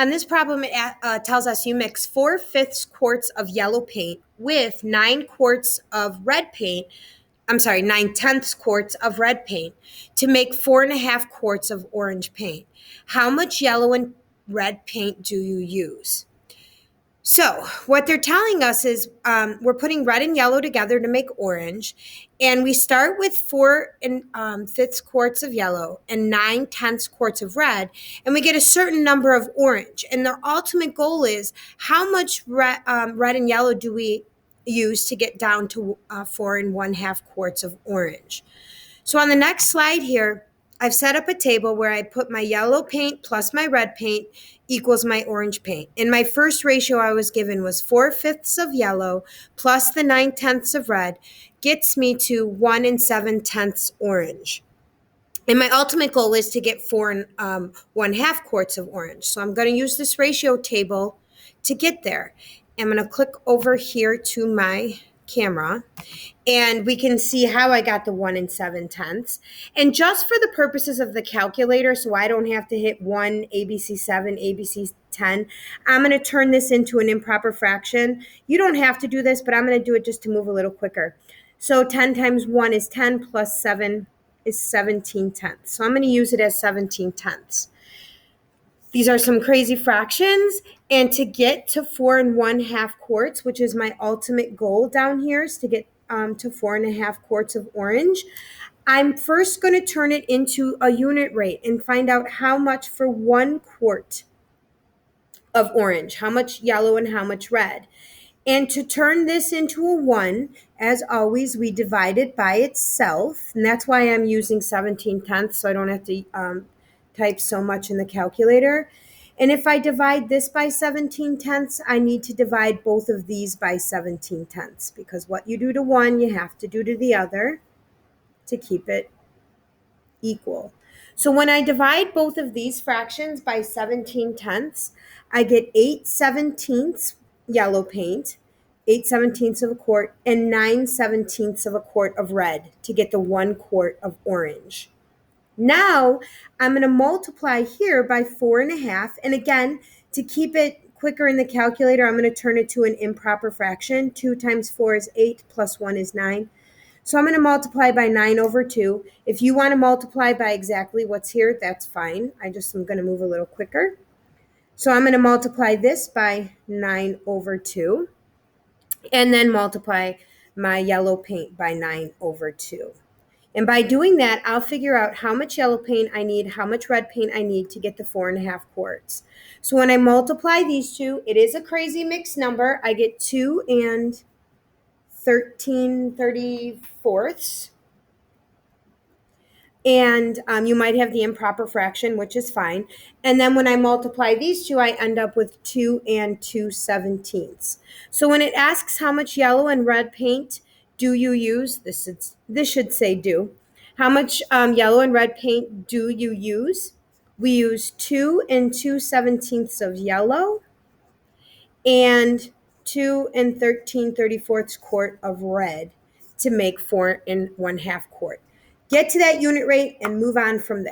On this problem, it tells us you mix 4/5 quarts of yellow paint with 9 quarts of red paint. I'm sorry, 9/10 quarts of red paint to make 4.5 quarts of orange paint. How much yellow and red paint do you use? So, what they're telling us is we're putting red and yellow together to make orange. And we start with 4/5 quarts of yellow and 9/10 quarts of red. And we get a certain number of orange. And their ultimate goal is how much red and yellow do we use to get down to 4.5 quarts of orange. So, on the next slide here, I've set up a table where I put my yellow paint plus my red paint equals my orange paint. And my first ratio I was given was 4/5 of yellow plus the 9/10 of red gets me to 1 7/10 orange. And my ultimate goal is to get 4.5 quarts of orange. So I'm going to use this ratio table to get there. I'm going to click over here to my camera, and we can see how I got the 1 7/10. And just for the purposes of the calculator, so I don't have to hit 1, ABC 7, ABC 10, I'm going to turn this into an improper fraction. You don't have to do this, but I'm going to do it just to move a little quicker. So 10 times 1 is 10 plus 7 is 17/10. So I'm going to use it as 17/10. These are some crazy fractions, and to get to 4.5 quarts, which is my ultimate goal down here, is to get to 4.5 quarts of orange. I'm first going to turn it into a unit rate and find out how much for 1 quart of orange, how much yellow and how much red. And to turn this into a 1, as always, we divide it by itself. And that's why I'm using 17/10, so I don't have to type so much in the calculator. And if I divide this by 17/10, I need to divide both of these by 17/10, because what you do to one, you have to do to the other to keep it equal. So when I divide both of these fractions by 17/10, I get 8/17 yellow paint, 8/17 of a quart, and 9/17 of a quart of red to get the 1 quart of orange. Now I'm going to multiply here by 4.5. And again, to keep it quicker in the calculator, I'm going to turn it to an improper fraction. 2 times 4 is 8 plus 1 is 9. So I'm going to multiply by 9/2. If you want to multiply by exactly what's here, that's fine. I'm going to move a little quicker. So I'm going to multiply this by 9/2 and then multiply my yellow paint by 9/2. And by doing that, I'll figure out how much yellow paint I need, how much red paint I need to get the 4.5 quarts. So when I multiply these two, it is a crazy mixed number. I get 2 and 13/34. And you might have the improper fraction, which is fine. And then when I multiply these two, I end up with 2 and 2/17. So when it asks how much yellow and red paint do you use, this should say do. How much yellow and red paint do you use? We use 2 and 2/17 of yellow and 2 and 13/34 quart of red to make 4.5 quart. Get to that unit rate and move on from there.